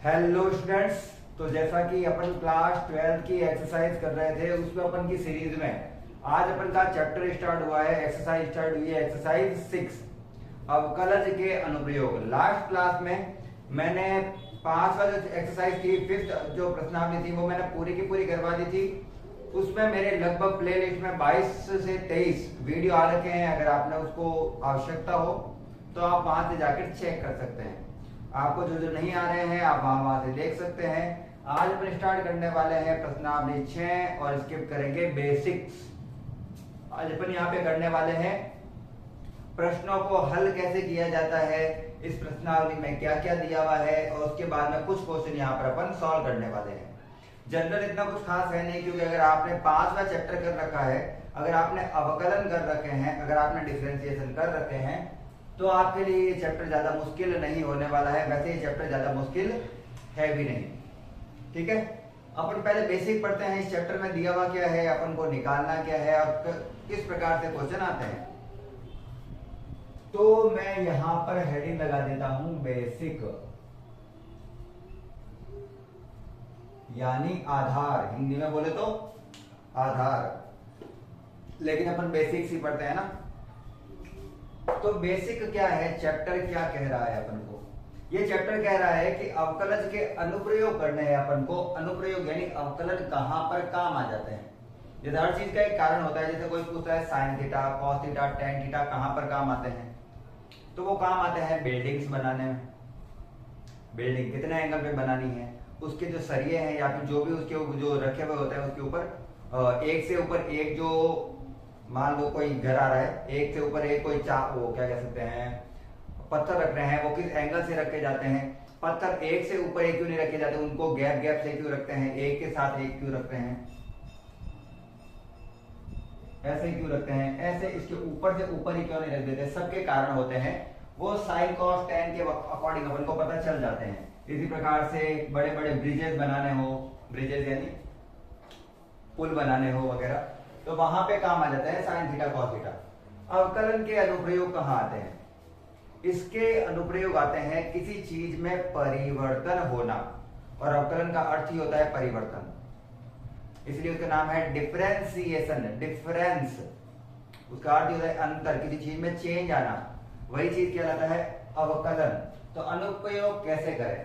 Hello students. तो जैसा कि अपन क्लास 12 की एक्सरसाइज कर रहे थे, उसमें अपन की सीरीज में आज अपन का चैप्टर स्टार्ट हुआ है, एक्सरसाइज स्टार्ट हुई है, एक्सरसाइज 6 अवकलज के अनुप्रयोग। लास्ट क्लास में मैंने 5वां जो एक्सरसाइज थी, 5th जो प्रश्नावली थी, वो मैंने पूरी की पूरी करवा दी थी। उसमें मेरे लगभग प्लेलिस्ट में 22 से 23 वीडियो आ रखे हैं। अगर आपने उसको आवश्यकता हो तो आप वहां से जाकर चेक कर सकते हैं। आपको जो जो नहीं आ रहे हैं आप वहां से देख सकते हैं। आज अपन स्टार्ट करने वाले हैं प्रश्नावली 6 और स्किप करेंगे बेसिक्स। आज अपन यहाँ पे करने वाले हैं प्रश्नों को हल कैसे किया जाता है, इस प्रश्नावली में क्या क्या दिया हुआ है, और उसके बाद में कुछ क्वेश्चन यहाँ पर अपन सॉल्व करने वाले हैं। जनरल इतना कुछ खास है नहीं, क्योंकि अगर आपने 5वां चैप्टर कर रखा है, अगर आपने अवकलन कर रखे हैं, अगर आपने डिफरेंशिएशन कर रखे हैं, तो आपके लिए ये चैप्टर ज्यादा मुश्किल नहीं होने वाला है। वैसे ये चैप्टर ज्यादा मुश्किल है भी नहीं। ठीक है, अपन पहले बेसिक पढ़ते हैं। इस चैप्टर में दिया हुआ क्या है, अपन को निकालना क्या है और किस प्रकार से क्वेश्चन आते हैं। तो मैं यहां पर हेडिंग लगा देता हूं बेसिक, यानी आधार। हिंदी में बोले तो आधार, लेकिन अपन बेसिक्स ही पढ़ते हैं ना। तो बेसिक क्या है, चैप्टर क्या कह रहा है अपन को। ये चैप्टर कह रहा है कि अवकलज के अनुप्रयोग करने हैं अपन को। अनुप्रयोग यानी अवकलन कहां पर काम आ जाते हैं। जैसे हर चीज का एक कारण होता है। जैसे कोई पूछता है sine theta, cos theta, tan theta कहां पर काम आते हैं, तो वो काम आते हैं बिल्डिंग्स बनाने में। बिल्डिंग कितने एंगल पे बनानी है, उसके जो सरिये हैं या फिर जो भी उसके जो रखे हुए होते हैं, उसके ऊपर एक से ऊपर एक, जो मान लो कोई घर आ रहा है, एक से ऊपर एक कोई वो क्या कह सकते हैं, पत्थर रख रहे हैं, वो किस एंगल से रखे जाते हैं। पत्थर एक से ऊपर एक क्यों नहीं रखे जाते, उनको गैप गैप से क्यों रखते हैं, एक के साथ एक क्यों रखते हैं, ऐसे क्यों रखते हैं, ऐसे इसके ऊपर से ऊपर ही क्यों नहीं रख देते। सबके कारण होते हैं, वो साइन कॉस टेन के अकॉर्डिंग अपन को पता चल जाते हैं। इसी प्रकार से बड़े बड़े ब्रिजेस बनाने हो, ब्रिजेस यानी पुल बनाने हो वगैरह, तो वहां पे काम आ जाता है साइन थीटा कॉस थीटा। अवकलन के अनुप्रयोग कहाँ आते हैं, इसके अनुप्रयोग आते हैं किसी चीज में परिवर्तन होना, और अवकलन का अर्थ ही होता है परिवर्तन, इसलिए उसका नाम है डिफरेंशिएशन। डिफरेंस उसका अर्थ होता है अंतर, किसी चीज में चेंज आना, वही चीज कहलाता है अवकलन। तो अनुप्रयोग कैसे करें।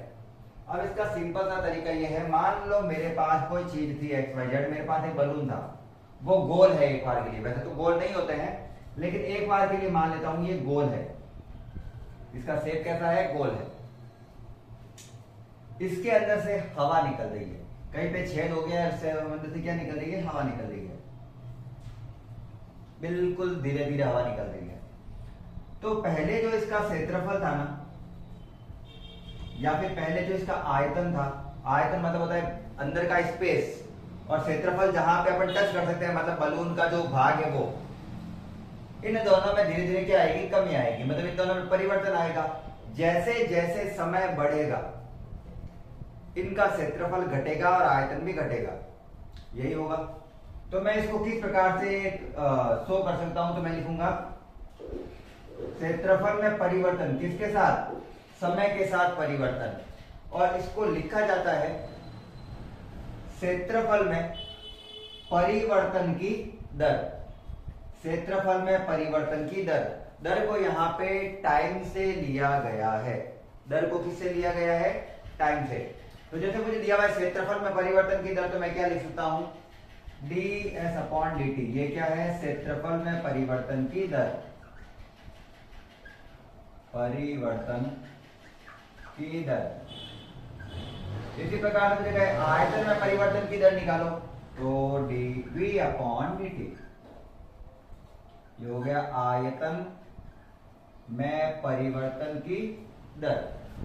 अब इसका सिंपल सा तरीका यह है, मान लो मेरे पास कोई चीज थी XYZ, मेरे पास एक बलून था, वो गोल है एक बार के लिए। वैसे तो गोल नहीं होते हैं, लेकिन एक बार के लिए मान लेता हूं ये गोल है। इसका शेप कैसा है, गोल है। इसके अंदर से हवा निकल रही है, कहीं पे छेद हो गया है, उससे अंदर से क्या निकल रही है, हवा निकल रही है। बिल्कुल धीरे धीरे हवा निकल रही है। तो पहले जो इसका क्षेत्रफल था ना, या फिर पहले जो इसका आयतन था, आयतन मतलब होता है अंदर का स्पेस, और क्षेत्रफल जहां पे अपन टच कर सकते हैं, मतलब बलून का जो भाग है वो, इन दोनों में धीरे धीरे क्या आएगी, कमी आएगी, मतलब इन दोनों में परिवर्तन आएगा। जैसे जैसे समय बढ़ेगा इनका क्षेत्रफल घटेगा और आयतन भी घटेगा, यही होगा। तो मैं इसको किस प्रकार से शो कर सकता हूं, तो मैं लिखूंगा क्षेत्रफल में परिवर्तन किसके साथ, समय के साथ परिवर्तन, और इसको लिखा जाता है क्षेत्रफल में परिवर्तन की दर। क्षेत्रफल में परिवर्तन की दर, दर को यहां पे टाइम से लिया गया है। दर को किससे लिया गया है, टाइम से। तो जैसे मुझे दिया हुआ है क्षेत्रफल में परिवर्तन की दर, तो मैं क्या लिख सकता हूं, ds/dt। ये क्या है, क्षेत्रफल में परिवर्तन की दर, परिवर्तन की दर। इसी प्रकार से मुझे कहे आयतन में परिवर्तन की दर निकालो, तो dv/dt। ये हो गया आयतन में परिवर्तन की दर।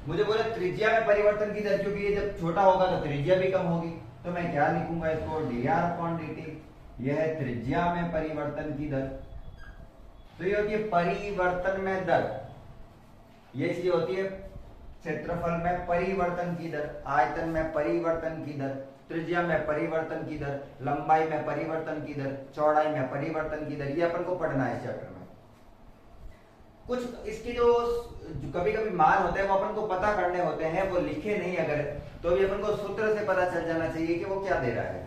मुझे बोले त्रिज्या में परिवर्तन की दर, क्योंकि ये जब छोटा होगा तो त्रिज्या भी कम होगी, तो मैं क्या लिखूंगा इसको, dr/dt। यह है त्रिज्या में परिवर्तन की दर। तो ये होती है परिवर्तन में दर, ये चीज होती है क्षेत्रफल में परिवर्तन की दर, आयतन में परिवर्तन की दर, त्रिज्या में परिवर्तन की दर, लंबाई में परिवर्तन की दर, चौड़ाई में परिवर्तन की दर। ये अपन को पढ़ना है इस चैप्टर में। कुछ इसके जो कभी कभी मान होते हैं वो अपन को पता करने होते हैं, वो लिखे नहीं अगर तो भी अपन को सूत्र से पता चल जाना चाहिए कि वो क्या दे रहा है।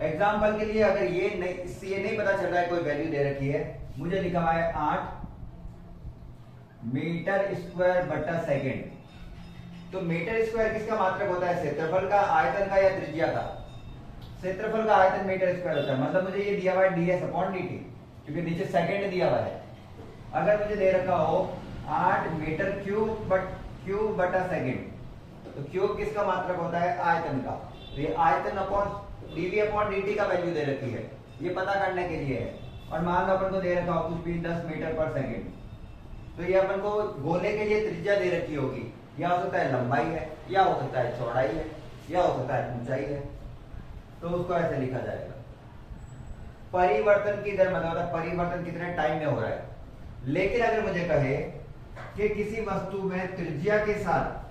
एग्जाम्पल के लिए अगर ये नहीं, इससे ये नहीं पता चल रहा है, कोई वैल्यू दे रखी है, मुझे लिखा हुआ है 8 मीटर स्क्वायर बटा सेकेंड, तो मीटर स्क्वायर किसका मात्रक होता है? क्षेत्रफल का, आयतन का, या त्रिज्या का? क्षेत्रफल का आयतन मीटर स्क्वायर होता है। मतलब मुझे ये दिया हुआ है ds अपॉन dt, क्योंकि नीचे सेकेंड दिया हुआ है। अगर मुझे दे रखा हो 8 मीटर क्यूब बटा सेकेंड, तो क्यूब किसका मात्रक होता है? आयतन का। तो ये आयतन अपॉन dv अपॉन dt का वैल्यू दे रखी है, ये पता करने के लिए है। और मान लो अपन को दे रखा हो कुछ भी 10 मीटर पर सेकेंड, तो ये अपन को गोले के लिए त्रिज्या दे रखी होगी, या हो सकता है लंबाई है, या हो सकता है चौड़ाई है, या हो सकता है ऊंचाई है, तो उसको ऐसे लिखा जाएगा। परिवर्तन की दर मतलब परिवर्तन कितने टाइम में हो रहा है। लेकिन अगर मुझे कहे कि किसी वस्तु में त्रिज्या के साथ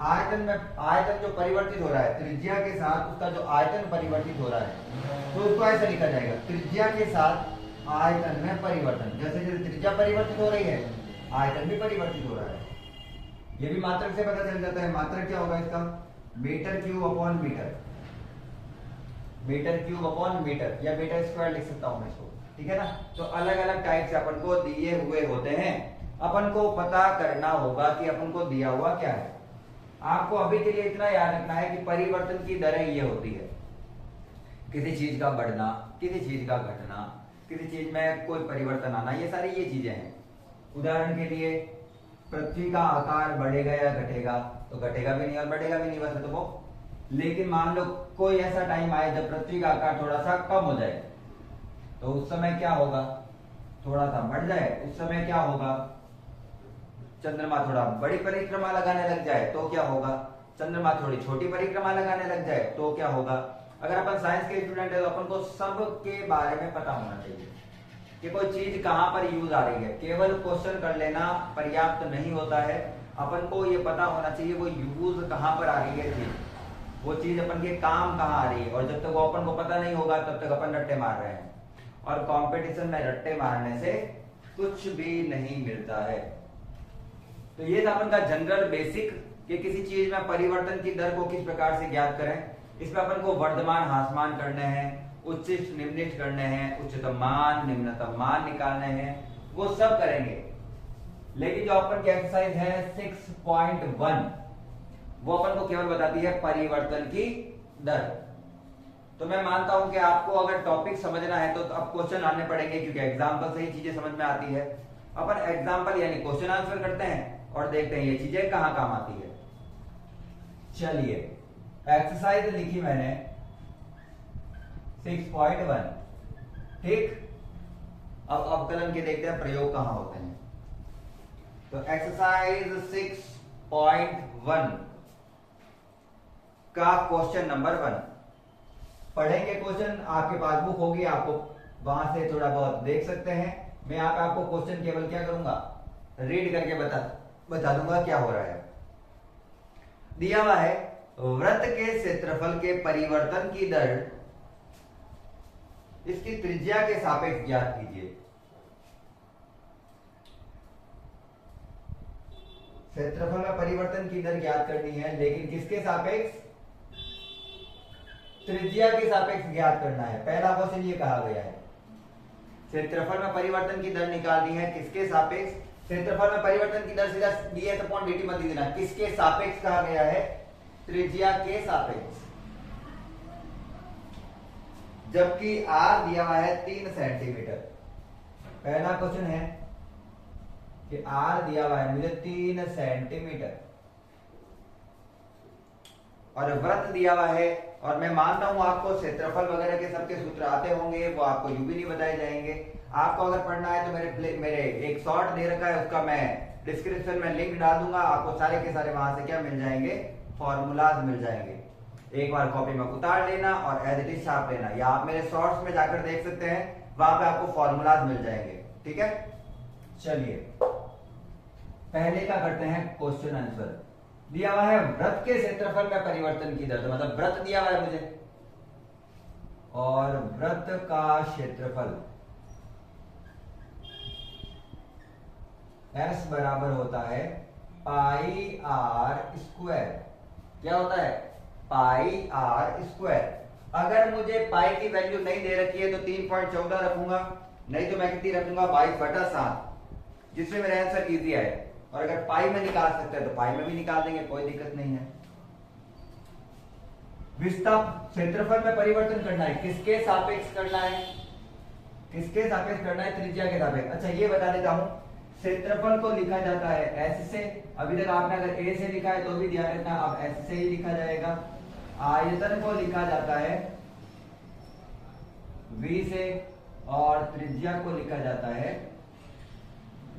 आयतन जो परिवर्तित हो रहा है, त्रिज्या के साथ उसका जो आयतन परिवर्तित हो रहा है, तो उसको ऐसे लिखा जाएगा, त्रिज्या के साथ आयतन में परिवर्तन। जैसे जैसे त्रिज्या परिवर्तित हो रही है, आयतन भी परिवर्तित हो रहा है। ये भी मात्रक से पता चल जाता है। मात्रक क्या होगा इसका? Metre cube upon metre, metre cube upon metre, या मीटर स्क्वायर लिख सकता हूं मैं इसको, ठीक है ना। तो अलग अलग टाइप से अपन को दिए हुए होते हैं, अपन को पता करना होगा कि अपन को दिया हुआ क्या है। आपको अभी के लिए इतना याद रखना है कि परिवर्तन की दरें ये होती है, किसी चीज का बढ़ना, किसी चीज का घटना, किसी चीज में कोई परिवर्तन आना, ये सारी ये चीजें हैं। उदाहरण के लिए पृथ्वी का आकार बढ़ेगा या घटेगा, तो घटेगा भी नहीं और बढ़ेगा भी नहीं, वैसे तो वो। लेकिन मान लो कोई ऐसा टाइम आए जब पृथ्वी का आकार थोड़ा सा कम हो जाए, तो उस समय क्या होगा? थोड़ा सा बढ़ जाए, उस समय क्या होगा? चंद्रमा थोड़ा बड़ी परिक्रमा लगाने लग जाए तो क्या होगा? चंद्रमा थोड़ी छोटी परिक्रमा लगाने लग जाए तो क्या होगा? अगर अपन साइंस के स्टूडेंट है तो अपन को सब के बारे में पता होना चाहिए कि कोई चीज कहां पर यूज आ रही है। केवल क्वेश्चन कर लेना पर्याप्त नहीं होता है, अपन को ये पता होना चाहिए वो यूज कहां पर आ रही है चीज, वो चीज अपन के काम कहां आ रही है। और जब तक वो अपन को पता नहीं होगा तब तक अपन रट्टे मार रहे हैं, और कंपटीशन में रट्टे मारने से कुछ भी नहीं मिलता है। तो ये था अपन का जनरल बेसिक कि किसी चीज में परिवर्तन की दर को किस प्रकार से ज्ञात करें। इसमें अपन को वर्धमान ह्रासमान करने हैं, उच्चिष्ट निम्निष्ट करने हैं, उच्चतम मान निम्नतम मान निकालने हैं, वो सब करेंगे। लेकिन जो अपन की एक्सरसाइज है 6.1 वो अपन को केवल बताती है परिवर्तन की दर। तो मैं मानता हूं कि आपको अगर टॉपिक समझना है तो अब क्वेश्चन आने पड़ेंगे, क्योंकि एग्जाम्पल से ही चीजें समझ में आती है। अपन एग्जाम्पल यानी क्वेश्चन आंसर करते हैं और देखते हैं ये चीजें कहां काम आती है। चलिए एक्सरसाइज लिखी मैंने 6.1, ठीक। अब अवकलन के देखते हैं प्रयोग कहां होते हैं। तो एक्सरसाइज 6.1 का क्वेश्चन नंबर 1 पढ़ेंगे। क्वेश्चन आपके पास बुक होगी, आपको वहां से थोड़ा बहुत देख सकते हैं। मैं यहाँ पे आपको क्वेश्चन केवल क्या करूंगा, रीड करके बता दूंगा क्या हो रहा है। दिया हुआ है वृत्त के क्षेत्रफल के परिवर्तन की दर इसकी त्रिज्या के सापेक्ष ज्ञात कीजिए। क्षेत्रफल में परिवर्तन की दर ज्ञात करनी है, लेकिन किसके सापेक्ष? त्रिज्या के सापेक्ष ज्ञात करना है। पहला क्वेश्चन ये कहा गया है क्षेत्रफल में परिवर्तन की दर निकालनी है, किसके सापेक्ष? क्षेत्रफल में परिवर्तन की दर सीधा ds अपॉन dt मत लिख देना, किसके सापेक्ष कहा गया है? त्रिज्या के सापेक्ष। जबकि r दिया हुआ है 3 सेंटीमीटर। पहला क्वेश्चन है कि r दिया हुआ है मुझे 3 सेंटीमीटर और वृत्त दिया हुआ है, और मैं मानता हूं आपको क्षेत्रफल वगैरह के सबके सूत्र आते होंगे, वो आपको यूं भी नहीं बताए जाएंगे। आपको अगर पढ़ना है तो मेरे एक शॉर्ट दे रखा है, उसका मैं डिस्क्रिप्शन में लिंक डाल दूंगा, आपको सारे के सारे वहां से क्या मिल जाएंगे? फॉर्मूलाज मिल जाएंगे। एक बार कॉपी में उतार लेना और एज इट इज छाप लेना, या आप मेरे शॉर्ट्स में जाकर देख सकते हैं, वहां पे आपको फॉर्मूलाज मिल जाएंगे, ठीक है। चलिए पहले का करते हैं क्वेश्चन आंसर। दिया हुआ है वृत्त के क्षेत्रफल में परिवर्तन की दर, तो मतलब वृत्त दिया हुआ है मुझे, और वृत्त का क्षेत्रफल S बराबर होता है पाई आर स्क्वायर। क्या होता है? पाई आर स्क्वायर। अगर मुझे पाई की वैल्यू नहीं दे रखी है तो 3.14 रखूंगा, नहीं तो मैं कितनी रखूंगा 22/7, जिसमें मेरा आंसर इजी है। और अगर पाई में निकाल सकते हैं तो पाई में भी निकाल देंगे, कोई दिक्कत नहीं है। विस्थाप क्षेत्रफल में परिवर्तन करना है, किसके सापेक्ष करना है? किसके सापेक्ष करना है? त्रिज्या के सापेक्ष। अच्छा ये बता देता हूं, क्षेत्रफल को लिखा जाता है एस से। अभी तक आपने अगर ए से लिखा है तो भी ध्यान रखना, अब एस से ही लिखा जाएगा। आयतन को लिखा जाता है वी से और त्रिज्या को लिखा जाता है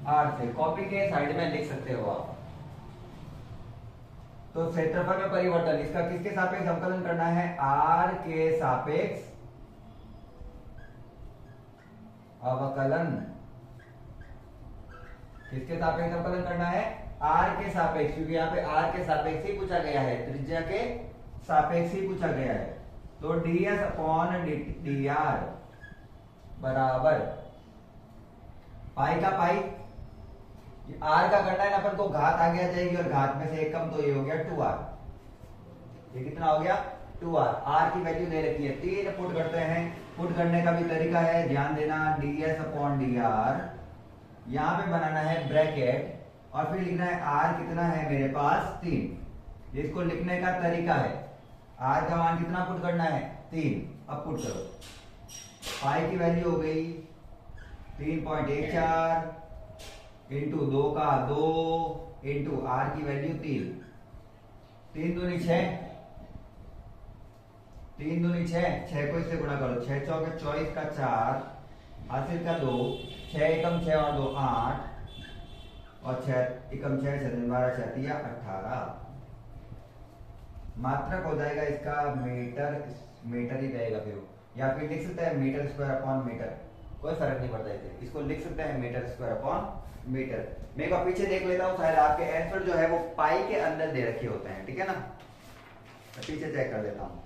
आर से। कॉपी के साइड में लिख सकते हो आप। तो क्षेत्रफल में परिवर्तन, इसका किसके सापेक्ष अवकलन करना है? आर के सापेक्ष अवकलन। किसके सापेक्ष अवकलन करना है? आर के सापेक्ष, क्योंकि यहाँ पे आर के सापेक्ष ही पूछा गया है, त्रिज्या के सापेक्ष ही पूछा गया है। तो ds अपॉन dr बराबर पाई का पाई, आर का करना है ना अपन को, घात आगे आ जाएगी और घात में से एक कम, तो ये हो गया 2r। ये कितना हो गया? 2r। आर की वैल्यू दे रखी है, 3 पुट करते हैं। पुट करने का भी तरीका है, ध्यान देना। ds अपॉन dr, यहां पे बनाना है ब्रैकेट और फिर लिखना है r कितना है मेरे पास? 3। इसको लिखने का तरीका है, r का मान कितना पुट करना है? 3। अब पुट करो, पाई की वैल्यू हो गई 3.14 इंटू 2 का 2 इंटू r की वैल्यू 3। 3 दूनी 6, 3 दूनी 6, 6 को इससे गुणा करो, 6 चौके 24 का 4, हासिल का 2, 6 एकम 6 और 2 8, और 6 एकम 6 से 12 6 18। मात्रक हो जाएगा इसका मीटर, मीटर ही रहेगा फिर, या फिर लिख सकते हैं मीटर स्क्वायर अपॉन मीटर, कोई फर्क नहीं पड़ता इसे। इसको लिख सकते हैं मीटर स्क्वायर अपॉन मीटर। मैं एक बार पीछे देख लेता हूँ, शायद आपके आंसर जो है वो पाई के अंदर दे रखे होते हैं, ठीक है ना। मैं पीछे चेक कर लेता हूँ।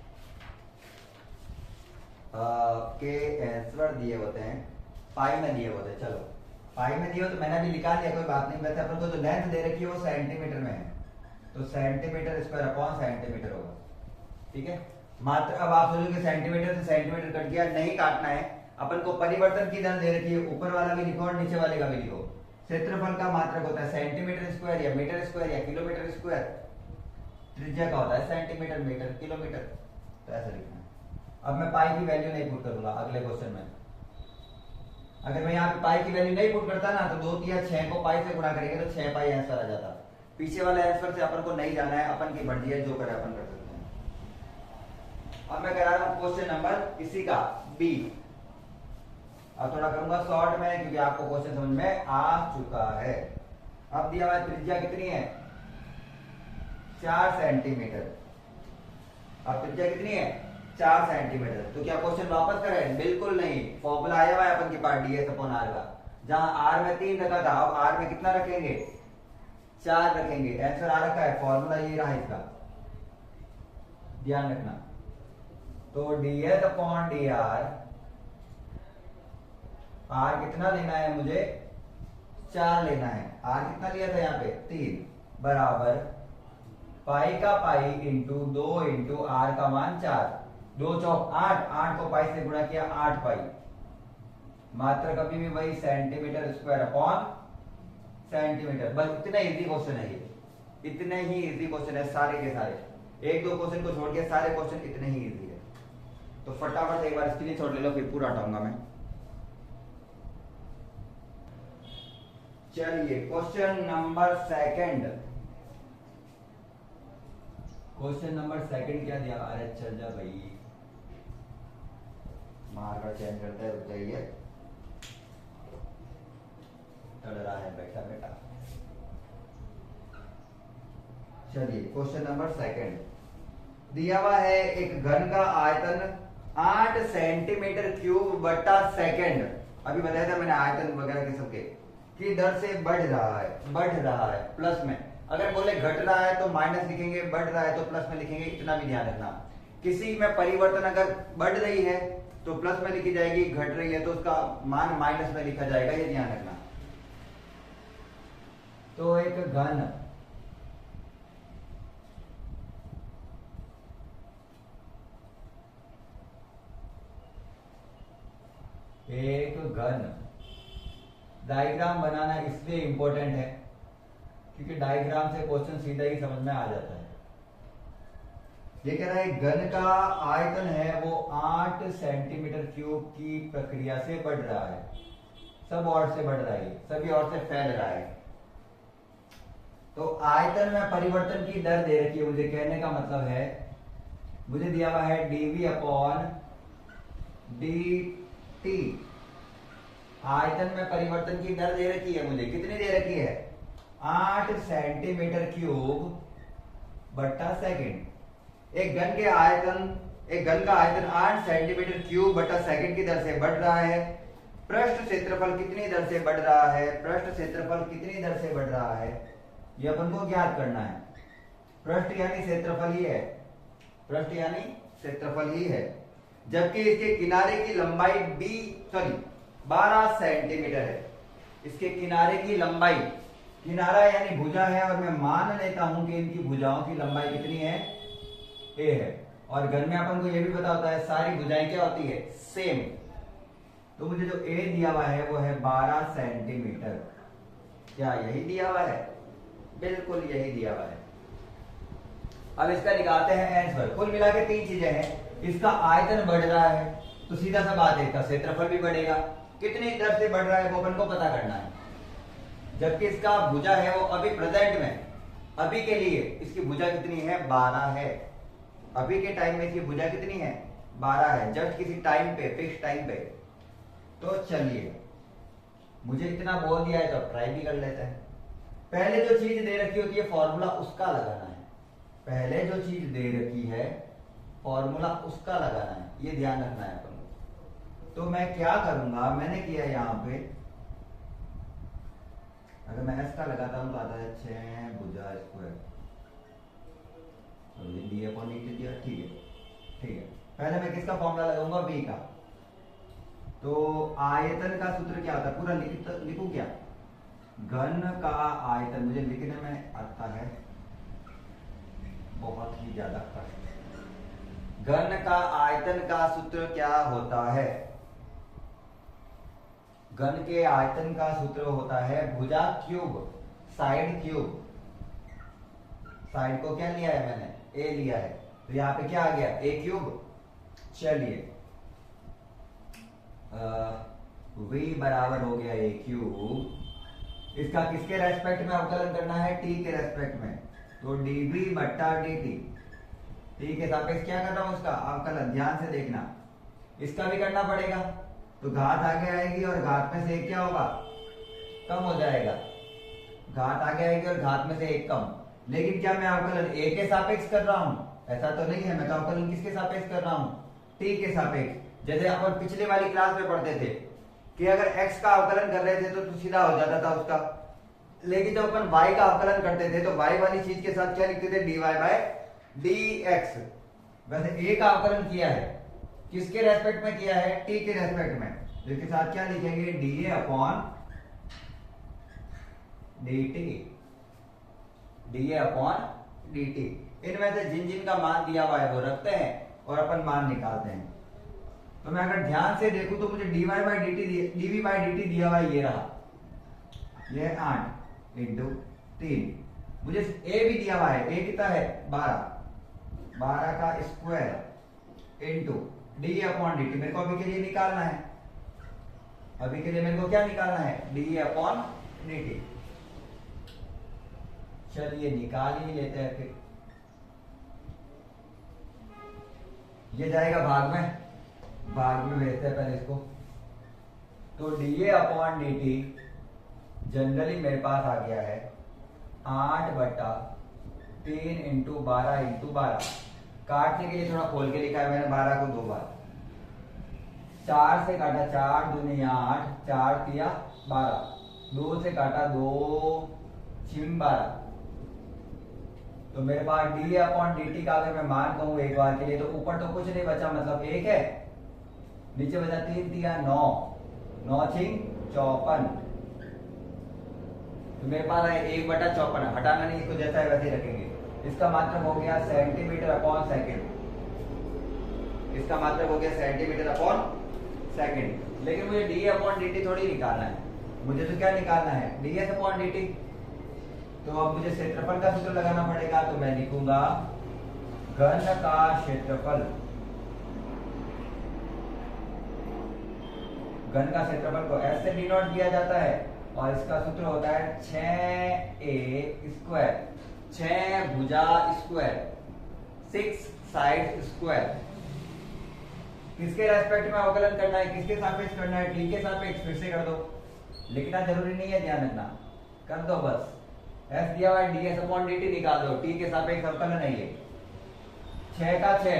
के आंसर दिए होते हैं पाई में दिए होते हैं। चलो पाई में दिए हो तो मैंने भी निकाल लिया, कोई बात नहीं। वैसे अपन को जो लेंथ दे रखी है वो सेंटीमीटर में है, तो सेंटीमीटर स्क्वायर अपॉन सेंटीमीटर होगा, ठीक है। मात्र अब आप सोचोगे सेंटीमीटर से सेंटीमीटर कट गया, नहीं काटना है। अपन को परिवर्तन की दर दे रखी है, ऊपर वाला भी लिखो और नीचे वाले का भी लिखो। क्षेत्रफल का मात्रक होता है सेंटीमीटर स्क्वायर या मीटर स्क्वायर या किलोमीटर स्क्वायर। त्रिज्या का होता है सेंटीमीटर, मीटर, किलोमीटर, तो ऐसा लिखना है। अब मैं पाई की वैल्यू नहीं पुट करूंगा अगले क्वेश्चन में। अगर मैं यहाँ पे पाई की वैल्यू नहीं पुट करता ना तो 2 या 6 को पाई से गुणा करेंगे तो 6 पाई आंसर आ जाता। पीछे वाले आंसर से अपन को नहीं जाना है, अपन की मर्जी है, जो करे अपन कर सकते हैं। अब मैं करा रहा हूं क्वेश्चन नंबर इसी का बी। अब थोड़ा करूंगा शॉर्ट में क्योंकि आपको क्वेश्चन समझ में आ चुका है। अब दिया हुआ त्रिज्या कितनी है? 4 सेंटीमीटर। अब त्रिज्या कितनी है? 4 सेंटीमीटर। तो क्या क्वेश्चन वापस करें? बिल्कुल नहीं। फॉर्मूला आया हुआ है अपन के पास ds अपॉन r का, जहां r में 3 रखा था, अब r में कितना रखेंगे? 4 रखेंगे। आंसर आ रखा है, फॉर्मूला ये रहा इसका, ध्यान रखना। तो ds अपॉन dr, r कितना लेना है मुझे? 4 लेना है। r कितना लिया था यहाँ पे? 3 बराबर पाई का पाई इंटू 2 इंटू r का मान 4, 2 चौक 8, 8 को पाई से गुणा किया 8 पाई। मात्र कभी भी वही सेंटीमीटर स्क्वायर अपॉन सेंटीमीटर। बस इतना इजी क्वेश्चन है ये, इतने ही इजी क्वेश्चन है सारे के सारे। 1-2 क्वेश्चन को छोड़ के सारे क्वेश्चन इतने ही इजी है। तो फटाफट एक बार स्क्रीनशॉट ले लो, फिर पूरा हटाऊंगा मैं। चलिए question number second. Question number second क्या दिया? अरे चल जा भाई, मार्कर चेंज करते हैं, रुक जाइए, चल रहा है बेटा बेटा। चलिए क्वेश्चन नंबर सेकंड दिया हुआ है, एक घन का आयतन 8 सेंटीमीटर क्यूब बटा सेकंड। अभी बताया था मैंने आयतन वगैरह के सबके की दर से बढ़ रहा है प्लस में। अगर बोले घट रहा है तो माइनस लिखेंगे, बढ़ रहा है तो प्लस में लिखेंगे, इतना भी ध्यान रखना। किसी में परिवर्तन अगर बढ़ रही है तो प्लस में लिखी जाएगी, घट रही है तो उसका मान माइनस में लिखा जाएगा, ये ध्यान रखना। तो एक घन डायग्राम बनाना इसलिए इंपॉर्टेंट है क्योंकि डायग्राम से क्वेश्चन सीधा ही समझ में आ जाता है। ये कह रहा है घन का आयतन है वो 8 सेंटीमीटर क्यूब की प्रक्रिया से बढ़ रहा है, सब ओर से बढ़ रहा है, सभी ओर से फैल रहा है। तो आयतन में परिवर्तन की दर दे रखी है, मुझे कहने का मतलब है मुझे दिया हुआ है dv अपॉन dt। आयतन में परिवर्तन की दर दे रखी है, मुझे कितनी दे रखी है 8 सेंटीमीटर क्यूब बट्टा सेकंड। एक घन का आयतन 8 सेंटीमीटर क्यूब बट्टा सेकंड की दर से बढ़ रहा है। पृष्ठ क्षेत्रफल कितनी दर से बढ़ रहा है, पृष्ठ क्षेत्रफल कितनी दर से बढ़ रहा है, ये अपन को ज्ञात करना है। पृष्ठ यानी क्षेत्रफल ही है, पृष्ठ यानी क्षेत्रफल ही है, जबकि इसके किनारे की लंबाई 12 सेंटीमीटर है। इसके किनारे की लंबाई, किनारा यानी भुजा है, और मैं मान लेता हूं कि इनकी भुजाओं की लंबाई कितनी है a है। और घन में अपन को यह भी पता होता है सारी भुजाएं क्या होती है सेम। तो मुझे जो a दिया हुआ है वो है 12 सेंटीमीटर। क्या यही दिया हुआ है? बिल्कुल यही दिया हुआ है। अब इसका निकालते हैं आंसर। कुल मिला के 3 चीजें हैं। इसका आयतन बढ़ रहा है तो सीधा सा बात है इसका क्षेत्रफल भी बढ़ेगा। कितनी दर से बढ़ रहा है वो अपन को पता करना है। जबकि इसका भुजा है वो अभी प्रेजेंट में, अभी के लिए इसकी भुजा कितनी है 12 है। अभी के टाइम में इसकी भुजा कितनी है 12 है, जस्ट किसी टाइम पे, फिक्स टाइम पे। तो चलिए मुझे इतना बोल दिया है तो ट्राई भी कर लेते हैं। पहले जो चीज दे रखी होती है फॉर्मूला उसका लगाना है। पहले जो चीज दे रखी है फॉर्मूला उसका लगाना है, ये ध्यान रखना है अपन को। तो मैं क्या करूंगा, मैंने किया यहां पे, अगर मैं s का लगाता हूं तो आता है 6 भुजा स्क्वायर, तो ये डी अपॉन dt दिया। ठीक है, ठीक है। पहले मैं किसका फॉर्मूला लगाऊंगा v का। तो आयतन का सूत्र क्या होता है, पूरा लिखूं क्या? घन का आयतन, मुझे लिखने में आता है बहुत ही ज्यादा कष्ट। घन का आयतन का सूत्र क्या होता है? घन के आयतन का सूत्र होता है भुजा क्यूब साइड क्यूब। साइड को क्या लिया है मैंने a लिया है, तो यहां पे क्या आ गया a क्यूब। चलिए v बराबर हो गया a क्यूब। इसका किसके रेस्पेक्ट में अवकलन करना है? t के रेस्पेक्ट में। तो dv बट्टा dt, t के सापेक्ष क्या कर रहा हूं उसका अवकलन, ध्यान से देखना। इसका भी करना पड़ेगा, तो घात आगे आएगी और घात में से एक क्या होगा कम हो जाएगा। घात आगे आएगी और घात में से एक कम। लेकिन क्या मैं अवकलन a के सापेक्ष कर रहा हूं? ऐसा तो नहीं है। मैं तो अवकलन किसके सापेक्ष कर रहा हूं? t के सापेक्ष। जैसे अपन पिछले वाली क्लास में पढ़ते थे कि अगर x का अवकलन कर रहे थे तो सीधा हो जाता था उसका, लेकिन जब अपन y का अवकलन करते थे तो y वाली चीज के साथ क्या लिखते थे dy बाय dx। वैसे a का अवकलन किया है, किसके रेस्पेक्ट में किया है? t के रेस्पेक्ट में। तो इसके साथ क्या लिखेंगे dA upon dt, dA upon dt। इनमें से जिन जिन का मान दिया हुआ है वो रखते हैं और अपन मान निकालते हैं। तो मैं अगर ध्यान से देखूं तो मुझे dy by dt, dv by dt दिया हुआ ये रहा, ये 8 इंटू 3। मुझे a भी दिया हुआ है, a कितना है 12 का square into D upon dt। मेरे को अभी के लिए निकालना है, अभी के लिए मेरे को क्या निकालना है? D upon dt। चलिए निकाल ही लेते हैं फिर। ये जाएगा भाग में, भाग में भेजते हैं पहले इसको। तो dA अपॉन dt जनरली मेरे पास आ गया है 8 बटा 3 इंटू 12 इंटू 12। काटने के लिए थोड़ा खोल के लिखा है मैंने 12 को 2 बार। 4 से काटा 4 दूनी 8, 4 तिया 12, 2 से काटा 2 छिम 12। तो मेरे पास डी अपॉन dt का अगर मैं मान कहूं एक बार के लिए, तो ऊपर तो कुछ नहीं बचा, मतलब 1 है, नीचे बचा 3 तिया 9, 9 छिंग 54। तो मेरे पास है 1/54, हटाना नहीं, इसको जैसा है वैसे ही रखेंगे। इसका मतलब हो गया सेंटीमीटर अपॉन सेकेंड, इसका मतलब हो गया सेंटीमीटर अपॉन सेकेंड। लेकिन मुझे डी अपॉन डी टी थोड़ी निकालना है, मुझे तो क्या निकालना है, D S upon D T. तो अब मुझे क्षेत्रफल का सूत्र लगाना पड़ेगा, तो मैं लिखूंगा घन का क्षेत्रफल, घन का क्षेत्रफल को एस से डिनोट किया जाता है और इसका सूत्र होता है 6a स्क्वायर, 6 भुजा स्क्वायर 6 साइड स्क्वायर। किसके रेस्पेक्ट में अवकलन करना है, किसके सापेक्ष करना है, टी के सापेक्ष। फिर से कर दो, लिखना जरूरी नहीं है, ध्यान रखना, कर दो बस। एस दिया हुआ है, D S upon D T निकाल दो, टी के सापेक्ष अवकलन है ये 6 का 6,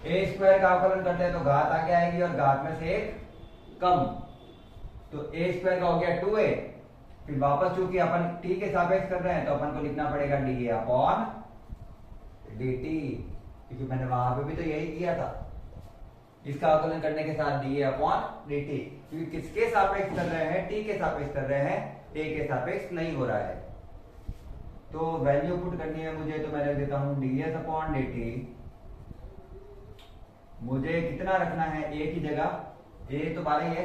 ए स्क्वायर का अवकलन करते हैं तो घात आगे आएगी और घात में से एक कम, तो ए स्क्वायर का हो गया 2a। फिर वापस चूंकि अपन टी के सापेक्ष कर रहे हैं तो अपन को लिखना पड़ेगा D A upon D T, क्योंकि मैंने वहां पे भी तो यही किया था, इसका अवकलन करने के साथ D A upon D T. क्योंकि किसके सापेक्ष कर रहे हैं, टी के सापेक्ष कर रहे हैं, ए के सापेक्ष नहीं हो रहा है। तो वैल्यू पुट करनी है मुझे, तो मैं लिख देता हूं D S upon D T. मुझे कितना रखना है ए की जगह, ए तो 12 ही है,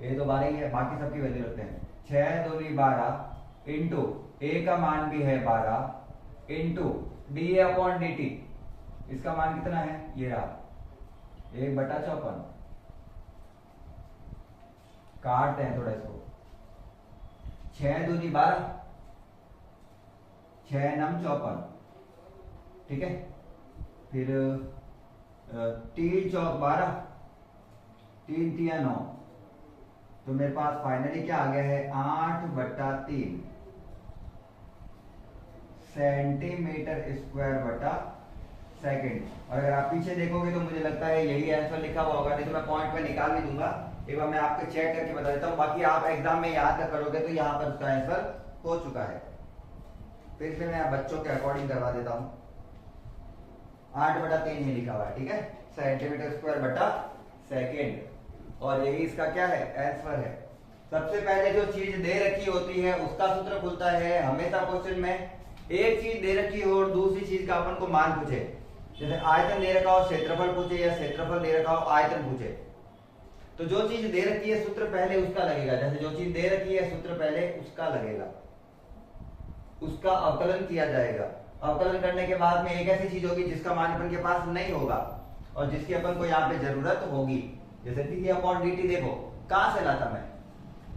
ए तो 12 ही है, बाकी सबकी वैल्यू रखते हैं। 6 दूनी 12 इंटू ए का मान भी है 12 into D A upon D T, इसका मान कितना है, ये रहा 1/54। काटते हैं थोड़ा इसको, 6 दूनी 12, 6 नम 54, ठीक है। फिर 3 चौक 12, 3 तिया 9, तो मेरे पास फाइनली क्या आ गया है 8/3 सेंटीमीटर स्क्वायर बटा सेकेंड। और अगर आप पीछे देखोगे तो मुझे लगता है यही आंसर लिखा हुआ होगा, नहीं तो मैं पॉइंट पे निकाल भी दूंगा, एक बार मैं आपको चेक करके बता देता हूँ। बाकी आप एग्जाम में याद करोगे तो यहाँ पर उसका आंसर हो चुका है। फिर से मैं बच्चों के अकॉर्डिंग करवा देता हूँ, 8/3 ही लिखा हुआ है, ठीक है, सेंटीमीटर स्क्वायर बटा सेकेंड। और यही इसका क्या है, आंसर है। सबसे पहले जो चीज दे रखी होती है उसका सूत्र खुलता है हमेशा क्वेश्चन में। एक चीज दे रखी हो और दूसरी चीज का अपन को मान पूछे, जैसे आयतन दे रखा हो क्षेत्रफल पूछे या क्षेत्रफल दे रखा हो आयतन पूछे, तो जो चीज दे रखी है सूत्र पहले उसका लगेगा। जैसे जो चीज दे रखी है सूत्र पहले उसका लगेगा, उसका अवकलन किया जाएगा। अवकलन करने के बाद में एक ऐसी चीज होगी जिसका मान अपन के पास नहीं होगा और जिसकी अपन को यहाँ पे जरूरत होगी। जैसे डी अपॉन डी टी, देखो कहां से लाता मैं,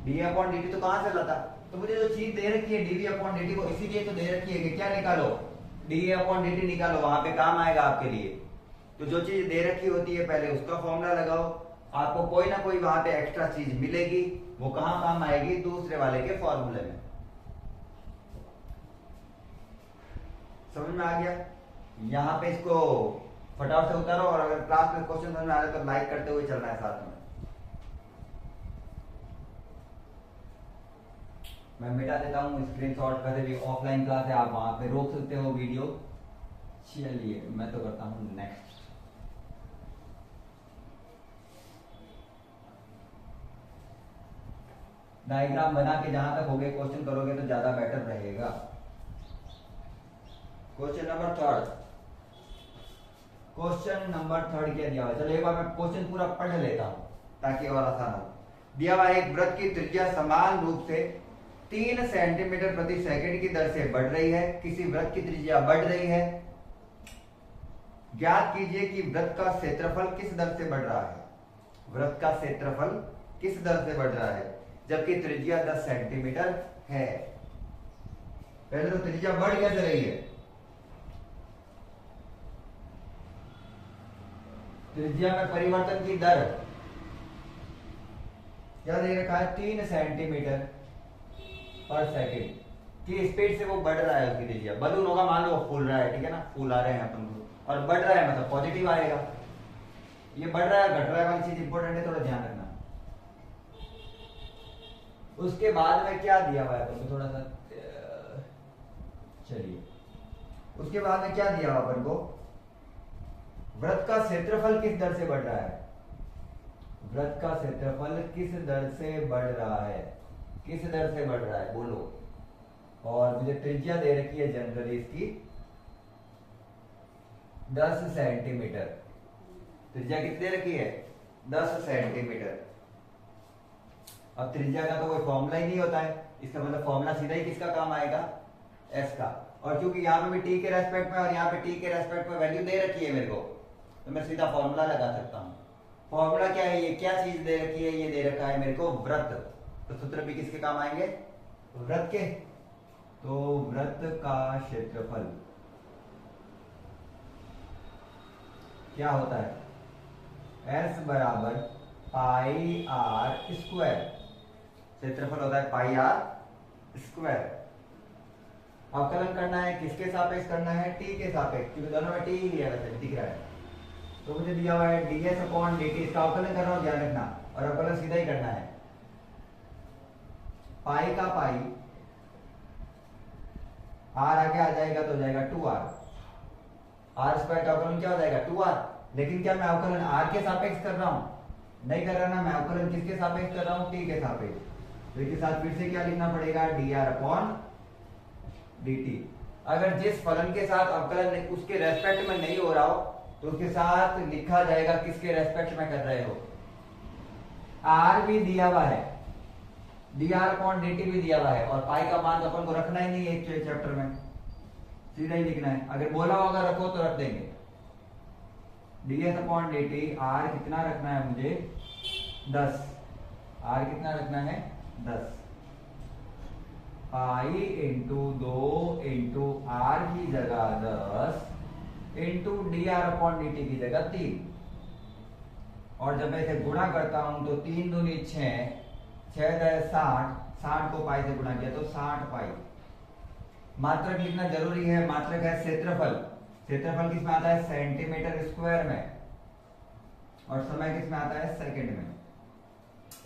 डी अपॉन डी टी तो कहां से लाता, तो मुझे जो चीज दे रखी है डी अपॉन डी टी को इसीलिए तो दे रखी है कि क्या निकालो, डी अपॉन डी टी निकालो, वहां पे काम आएगा आपके लिए। तो जो चीज दे रखी होती है पहले उसका फॉर्मूला लगाओ, आपको कोई ना कोई वहां पे एक्स्ट्रा चीज मिलेगी, वो कहां काम आएगी, दूसरे वाले के फॉर्मूले में। समझ में आ गया। यहाँ पे इसको फटाफट से उतारो और अगर क्लास में क्वेश्चन समझ में आ रहा है तो लाइक करते हुए चलना है साथ में। मैं मिटा देता हूँ स्क्रीनशॉट, कभी भी ऑफलाइन क्लास है आप वहां पे रोक सकते हो वीडियो। चलिए मैं तो करता हूँ नेक्स्ट। डायग्राम बना के जहां तक हो गए क्वेश्चन करोगे तो ज्यादा बेटर रहेगा। क्वेश्चन नंबर 3, क्वेश्चन नंबर 3 क्या दिया हुआ है, चलो एक बार मैं क्वेश्चन पूरा पढ़ लेता हूं ताकि और आसान हो। दिया हुआ एक वृत्त की त्रिज्या समान रूप से 3 सेंटीमीटर प्रति सेकंड की दर से बढ़ रही है। किसी वृत्त की त्रिज्या बढ़ रही है, ज्ञात कीजिए कि वृत्त का क्षेत्रफल किस दर से बढ़ रहा है। वृत्त का क्षेत्रफल किस दर से बढ़ रहा है जबकि त्रिज्या 10 सेंटीमीटर है। पहले तो त्रिज्या बढ़ कैसे रही है, त्रिज्या में परिवर्तन की दर क्या दे रखा है, 3 सेंटीमीटर पर सेकेंड की स्पीड से वो बढ़ रहा है। उसकी त्रिज्या बलून होगा, मान लो फूल रहा है, ठीक है ना, फूल आ रहे हैं अपन को, और बढ़ रहा है मतलब पॉजिटिव आएगा। ये बढ़ रहा है घट रहा है वाली चीज इंपॉर्टेंट है, थोड़ा ध्यान रखना। उसके बाद में क्या दिया हुआ है अपन को, थोड़ा सा चलिए, उसके बाद में क्या दिया हुआ अपन को, वृत्त का क्षेत्रफल किस दर से बढ़ रहा है। वृत्त का क्षेत्रफल किस दर से बढ़ रहा है, किस दर से बढ़ रहा है बोलो। और मुझे त्रिज्या दे रखी है जनरली इसकी 10 सेंटीमीटर। त्रिज्या कितनी दे रखी है 10 सेंटीमीटर। अब त्रिज्या का तो कोई फॉर्मूला ही नहीं होता है, इसका मतलब फॉर्मूला सीधा ही किसका काम आएगा एस का। और क्योंकि यहाँ पे भी टी के रेस्पेक्ट में और यहाँ पे टी के रेस्पेक्ट में वैल्यू दे रखी है मेरे को, तो मैं सीधा फॉर्मूला लगा सकता हूँ। फॉर्मूला क्या है, ये क्या चीज दे रखी है, ये दे रखा है मेरे को वृत्त। तो सूत्र भी किसके काम आएंगे वृत्त के। तो वृत्त का क्षेत्रफल क्या होता है एस बराबर पाई आर स्क्वायर। क्षेत्रफल होता है पाई आर स्क्वायर। अवकलन करना है किसके सापेक्ष करना है टी के सापेक्ष, क्योंकि दोनों में टी ही लिया वैसे दिख रहा है। तो मुझे दिया हुआ है ds अपॉन dt, इसका अवकलन कर रहा हूं ध्यान रखना, और अवकलन सीधा ही करना है। पाई का पाई आर आगे आ जाएगा तो हो जाएगा 2r। आर स्क्वायर का अवकलन क्या हो जाएगा 2r। लेकिन क्या मैं अवकलन आर के सापेक्ष कर रहा हूं, नहीं कर रहा ना, मैं अवकलन किसके सापेक्ष कर रहा हूं टी के सापेक्ष। तो इसके साथ फिर से क्या लिखना पड़ेगा dr अपॉन dt। अगर जिस फलन के साथ अवकलन उसके रेस्पेक्ट में नहीं हो रहा हो तो उसके साथ लिखा जाएगा किसके रेस्पेक्ट में कर रहे हो। r भी दिया हुआ है, dr अपॉन dt भी दिया हुआ है, और पाई का मान अपन को रखना ही नहीं है एक चैप्टर में, सीधा ही लिखना है। अगर बोला होगा रखो तो रख देंगे। ds अपॉन dt, r कितना रखना है मुझे 10, r कितना रखना है 10, पाई इंटू 2 इंटू आर की जगह 10 इंटू dr अपॉन dt की जगह 3। और जब मैं इसे गुणा करता हूं तो 3 दूनी 6, 6 60, 60 को पाई से गुणा किया तो 60 पाई। मात्रक लिखना जरूरी है, मात्रक है क्षेत्रफल। क्षेत्रफल किस में आता है सेंटीमीटर स्क्वायर में, और समय किस में आता है सेकंड में।